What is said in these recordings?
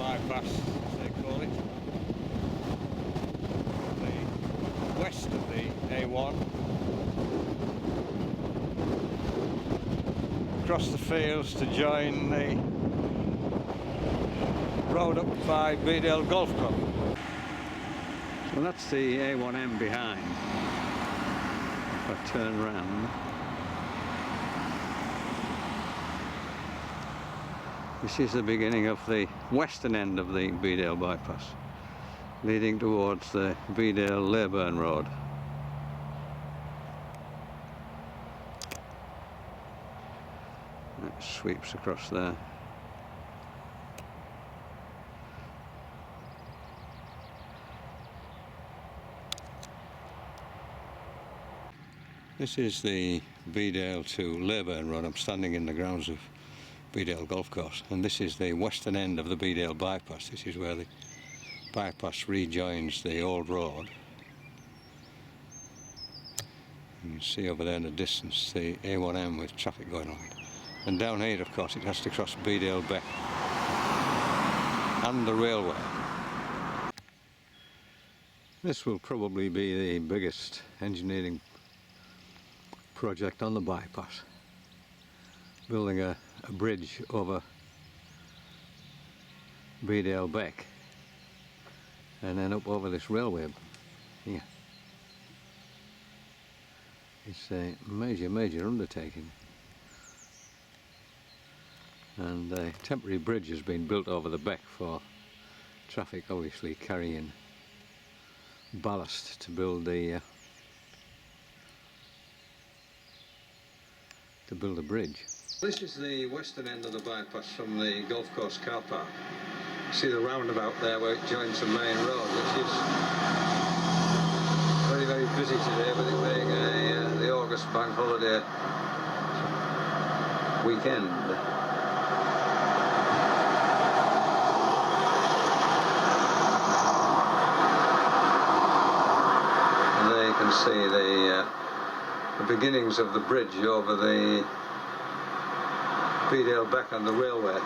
Bypass, as they call it. The west of the A1. Across the fields to join the road up by Bedale Golf Club. So that's the A1M behind. If I turn round, this is the beginning of the western end of the Bedale Bypass, leading towards the Bedale Leyburn Road. It sweeps across there. This is the Bedale to Leyburn Road. I'm standing in the grounds of Bedale Golf Course, and this is the western end of the Bedale Bypass. This is where the bypass rejoins the old road. You can see over there in the distance the A1M with traffic going on. And down here, of course, it has to cross Bedale Beck and the railway. This will probably be the biggest engineering project on the bypass, building a bridge over Bedale Beck and then up over this railway here. It's a major undertaking, and a temporary bridge has been built over the beck for traffic, obviously carrying ballast to build the bridge. This is the western end of the bypass from the golf course car park. See the roundabout there where it joins the main road, which is very busy today, with it being the August bank holiday weekend. And there you can see the beginnings of the bridge over the Bedale Beck and the railway.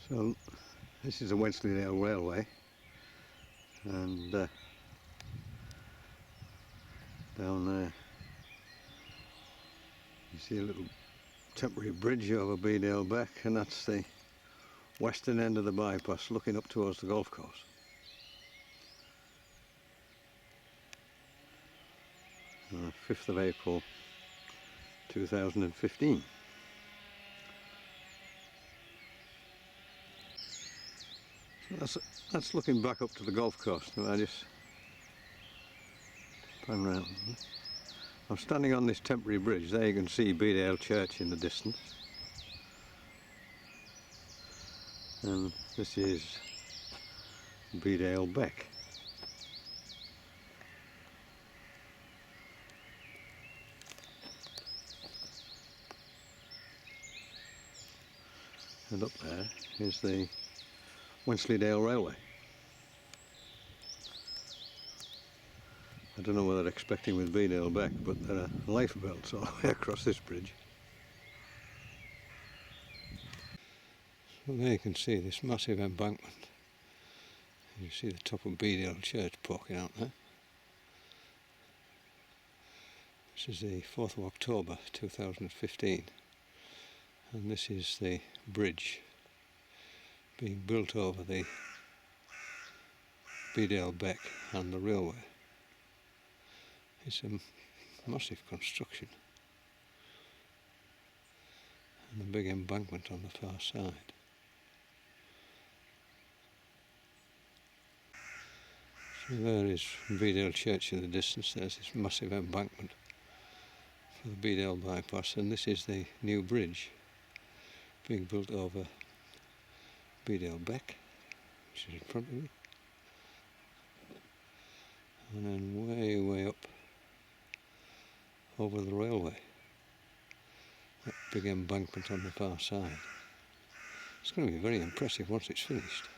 So this is the Wensleydale Railway, and down there you see a little temporary bridge over Bedale Beck, and that's the western end of the bypass looking up towards the golf course. 5th of April 2015. So that's looking back up to the golf course. I just pan round. I'm standing on this temporary bridge. There you can see Bedale Church in the distance, and this is Bedale Beck. And up there is the Wensleydale Railway. I don't know what they're expecting with Bedale Beck, but there are life belts all the way across this bridge. So there you can see this massive embankment. You see the top of Bedale Church poking out there. This is the 4th of October 2015. And this is the bridge being built over the Bedale Beck and the railway. It's a massive construction, and a big embankment on the far side. So there is Bedale Church in the distance. There's this massive embankment for the Bedale Bypass, and this is the new bridge being built over Bedale Beck, which is in front of me, and then way up over the railway, that big embankment on the far side. It's going to be very impressive once it's finished.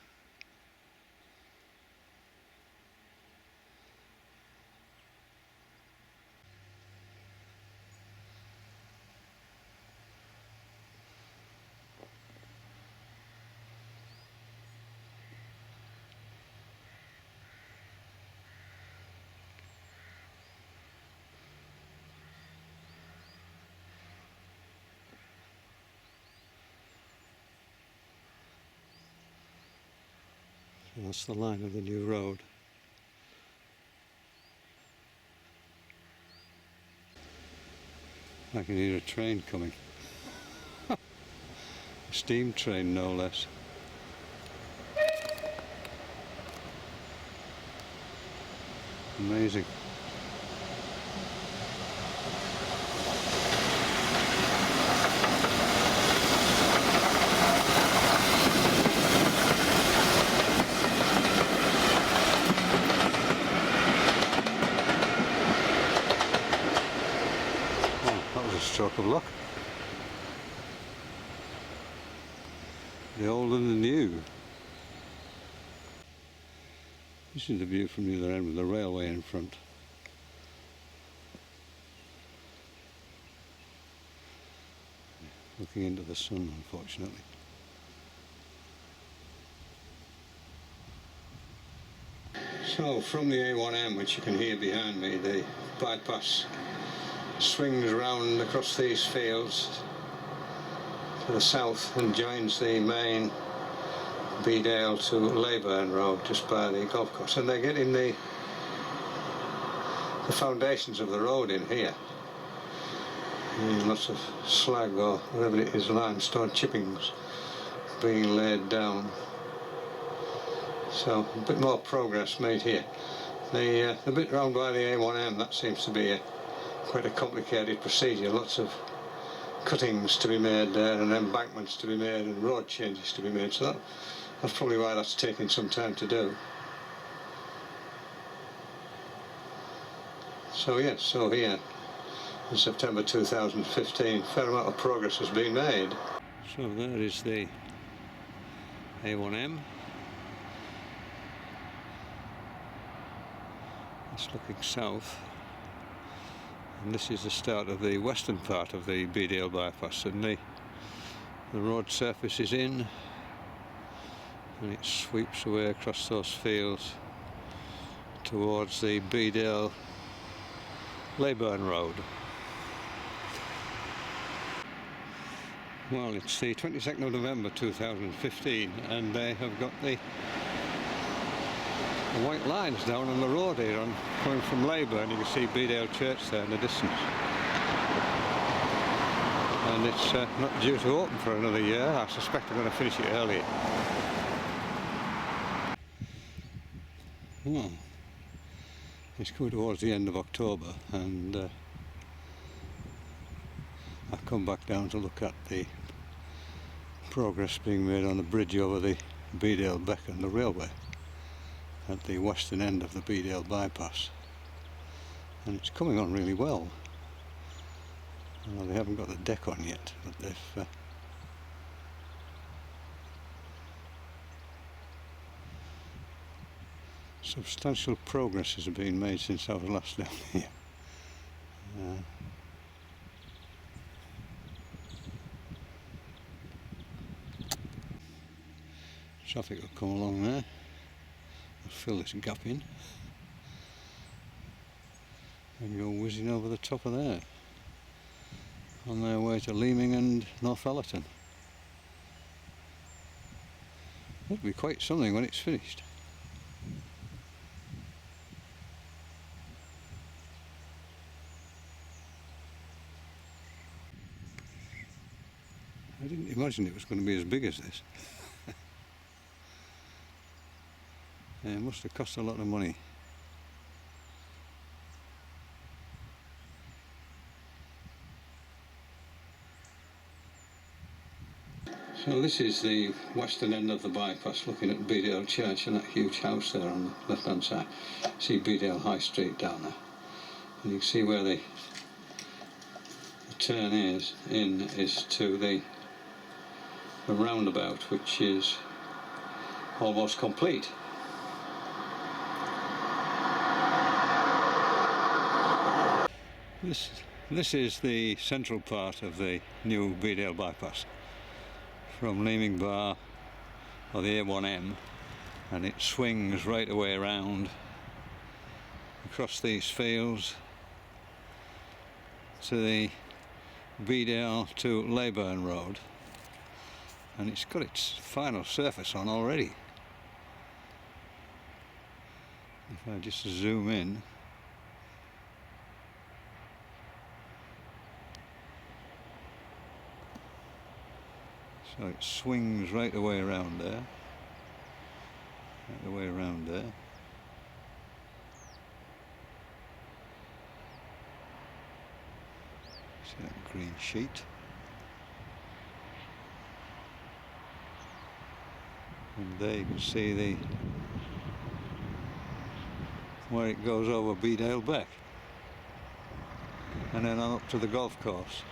That's the line of the new road. I can hear a train coming. A steam train, no less. Amazing. Stroke of luck. The old and the new. This is the view from the other end with the railway in front. Looking into the sun, unfortunately. So from the A1M, which you can hear behind me, the bypass swings round across these fields to the south and joins the main Bedale to Leyburn road just by the golf course, and they're getting the foundations of the road in here. Lots of slag or whatever it is, limestone chippings being laid down. So a bit more progress made here. The bit round by the A1M, that seems to be quite a complicated procedure. Lots of cuttings to be made there and embankments to be made and road changes to be made, so that's probably why that's taking some time to do. So yes, so here in September 2015 a fair amount of progress has been made. So there is the A1M. It's looking south. And this is the start of the western part of the Bedale Bypass, and the road surface is in and it sweeps away across those fields towards the Bedale Leyburn road. Well, it's the 22nd of November 2015 and they have got the white lines down on the road here coming from Leyburn. You can see Bedale Church there in the distance, and it's not due to open for another year. I suspect they're going to finish it earlier. Well, it's coming towards the end of October and I've come back down to look at the progress being made on the bridge over the Bedale Beck and the railway at the western end of the Bedale Bypass, and it's coming on really well. Well, they haven't got the deck on yet, but they've substantial progress has been made since I was last down here. Traffic will come along there. I'll fill this gap in and go whizzing over the top of there on their way to Leaming and Northallerton. It'll be quite something when it's finished. I didn't imagine it was going to be as big as this. It must have cost a lot of money. So this is the western end of the bypass, looking at Bedale Church and that huge house there on the left hand side. See Bedale High Street down there, and you can see where the turn is to the roundabout, which is almost complete. This is the central part of the new Bedale Bypass from Leaming Bar, or the A1M, and it swings right away around across these fields to the Bedale to Leyburn road, and it's got its final surface on already. If I just zoom in, so it swings right the way around there, right the way around there. See that green sheet. And there you can see where it goes over Bedale Beck, and then on up to the golf course.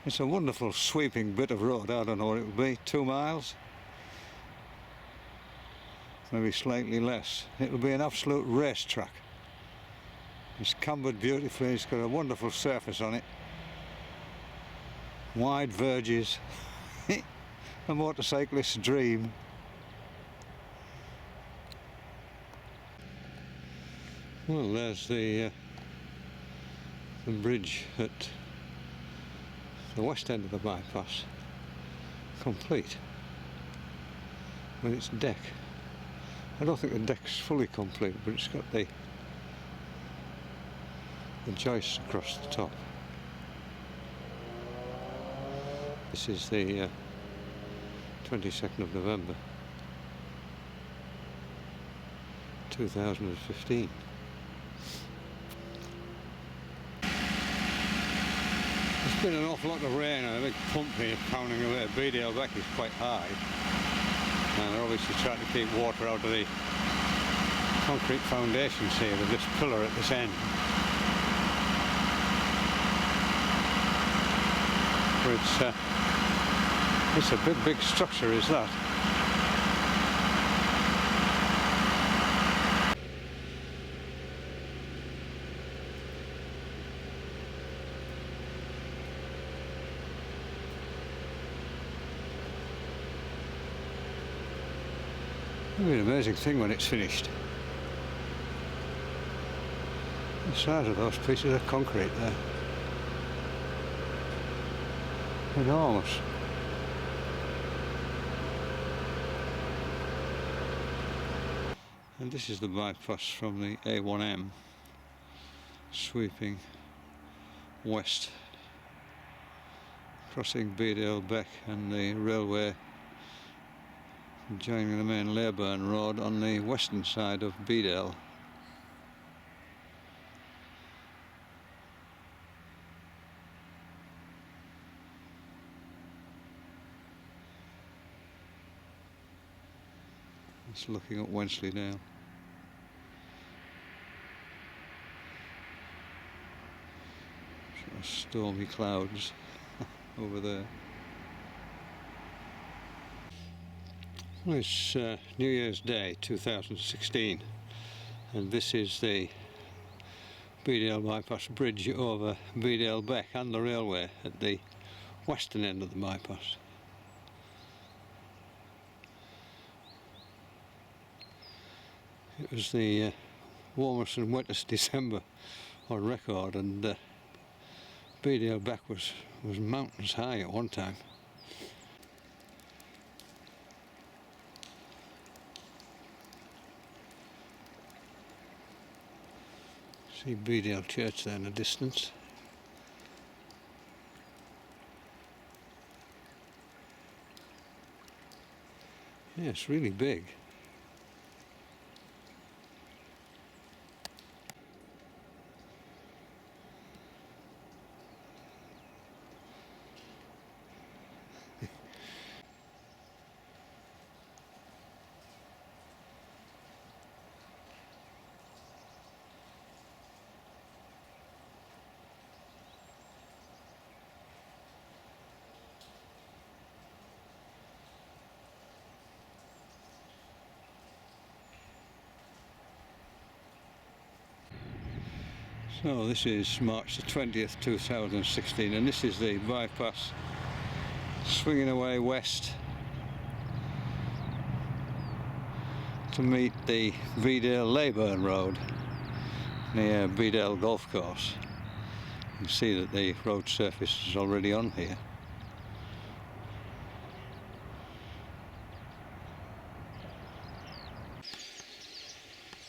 It's a wonderful sweeping bit of road. I don't know what it will be, 2 miles? Maybe slightly less. It'll be an absolute racetrack. It's cambered beautifully, it's got a wonderful surface on it. Wide verges. A motorcyclist's dream. Well, there's the bridge at the west end of the bypass, complete with its deck. I don't think the deck's fully complete, but it's got the joists across the top. This is the 22nd of November 2015. There's been an awful lot of rain and a big pump here pounding away. Bedale Beck is quite high, and they're obviously trying to keep water out of the concrete foundations here with this pillar at this end. But it's a big structure, is that? It'll be an amazing thing when it's finished. The size of those pieces of concrete there. Enormous. And this is the bypass from the A1M, sweeping west, crossing Bedale Beck and the railway, joining the main Leyburn Road on the western side of Bedale. It's looking at Wensley now. Sort of stormy clouds over there. Well, it's New Year's Day 2016, and this is the Bedale Bypass bridge over Bedale Beck and the railway at the western end of the bypass. It was the warmest and wettest December on record, and Bedale Beck was mountains high at one time. See Bedale Church there in the distance. Yeah, it's really big. So this is March the 20th 2016, and this is the bypass swinging away west to meet the Bedale Leyburn Road near Bedale Golf Course. You can see that the road surface is already on here.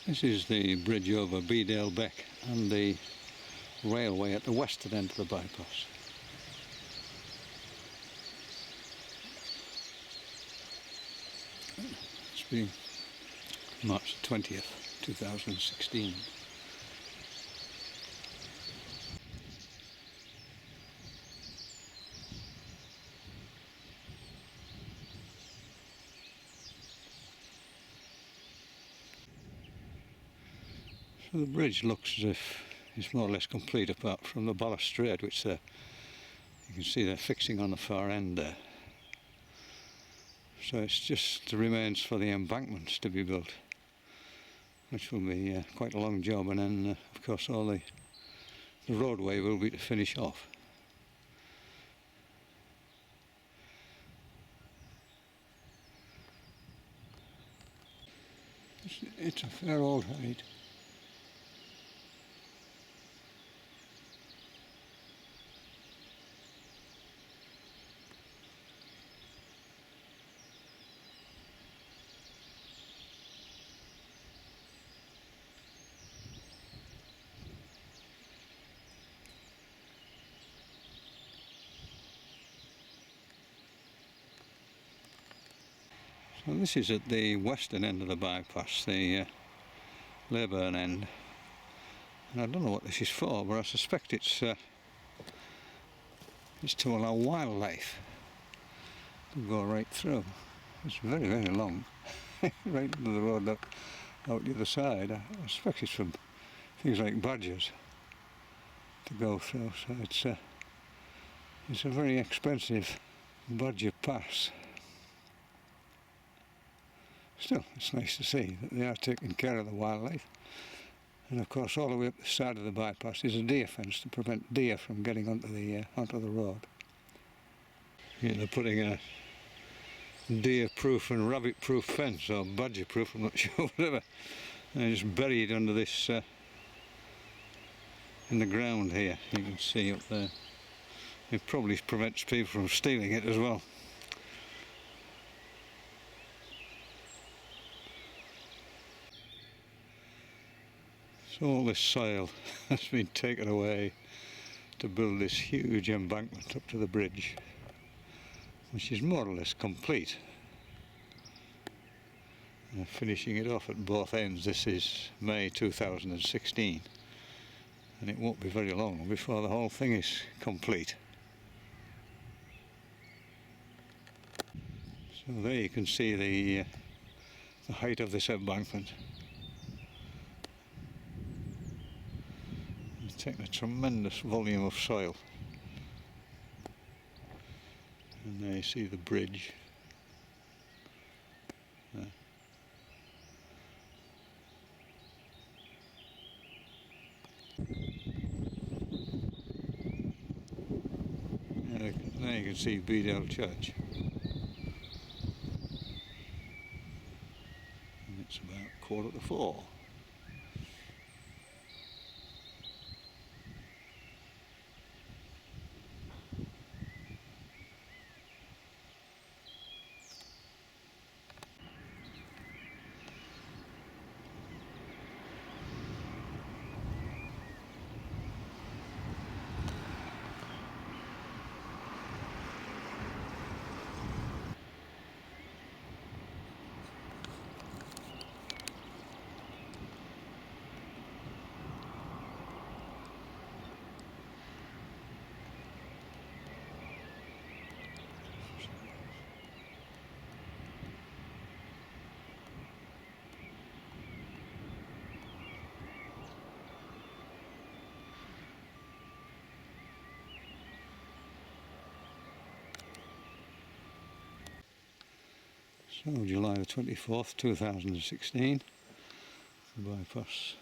This is the bridge over Bedale Beck and the railway at the western end of the bypass. It's been March 20th, 2016. So the bridge looks as if it's more or less complete apart from the balustrade, which you can see they're fixing on the far end there. So it's just the remains for the embankments to be built, which will be quite a long job, and then of course all the roadway will be to finish off. It's a fair old height. So this is at the western end of the bypass, the Leyburn end, and I don't know what this is for, but I suspect it's to allow wildlife to go right through. It's very, very long, right into the road out the other side. I suspect it's from things like badgers to go through, so it's a very expensive badger pass. Still, it's nice to see that they are taking care of the wildlife. And of course all the way up the side of the bypass is a deer fence to prevent deer from getting onto the road. Yeah, they're putting a deer-proof and rabbit-proof fence, or badger-proof, I'm not sure, whatever. And it's just buried under this, in the ground here, you can see up there. It probably prevents people from stealing it as well. So all this soil has been taken away to build this huge embankment up to the bridge, which is more or less complete. Finishing it off at both ends. This is May 2016, and it won't be very long before the whole thing is complete. So there you can see the height of this embankment. It's taken a tremendous volume of soil, and there you see the bridge there. There you can see Bedale Church, and it's about 4:15. So July the 24th, 2016, the bypass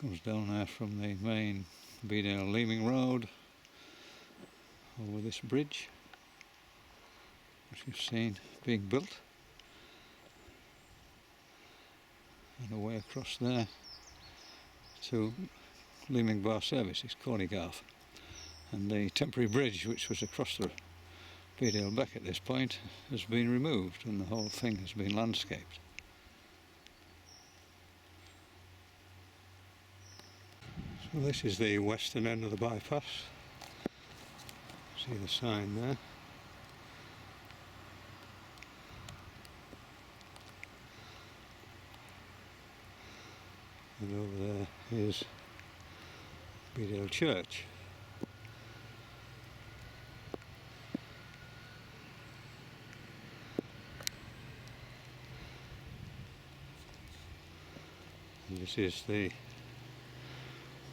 comes down there from the main Bedale Leeming Road over this bridge, which you've seen being built, and away across there to Leeming Bar Services, Cornigarth, and the temporary bridge which was across the Bedale Beck at this point has been removed, and the whole thing has been landscaped. So this is the western end of the bypass. See the sign there. And over there is Bedale Church. And this is the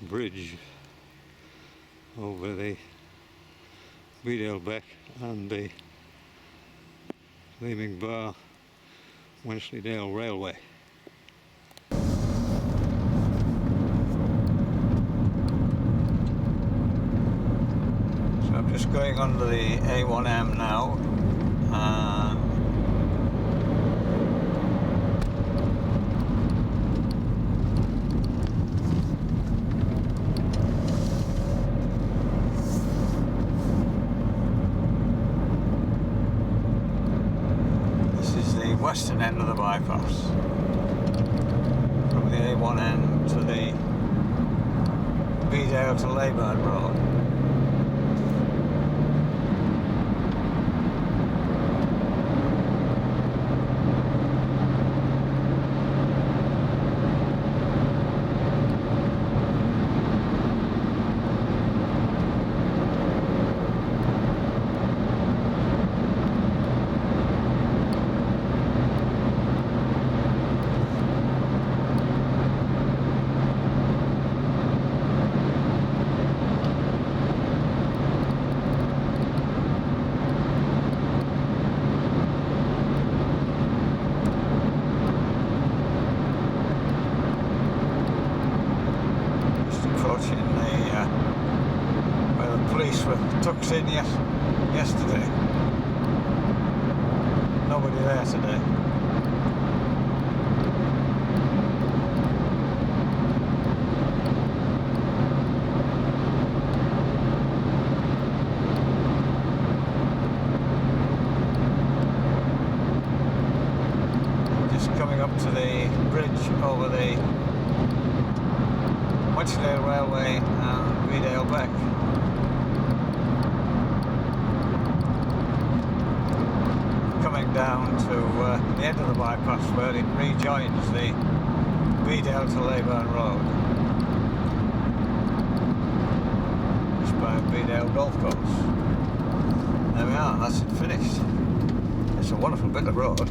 bridge over the Bedale Beck and the Leeming Bar Wensleydale Railway. So I'm just going under the A1M now. Western end of the bypass, from the A1M to the Bedale to Leyburn Road. Where the police were tucked in yesterday. Nobody there today. Just coming up to the bridge over the Wensleydale Railway and Bedale Beck. Coming down to the end of the bypass where it rejoins the Bedale to Leyburn Road. Just by Bedale Golf Course. There we are, that's it finished. It's a wonderful bit of road.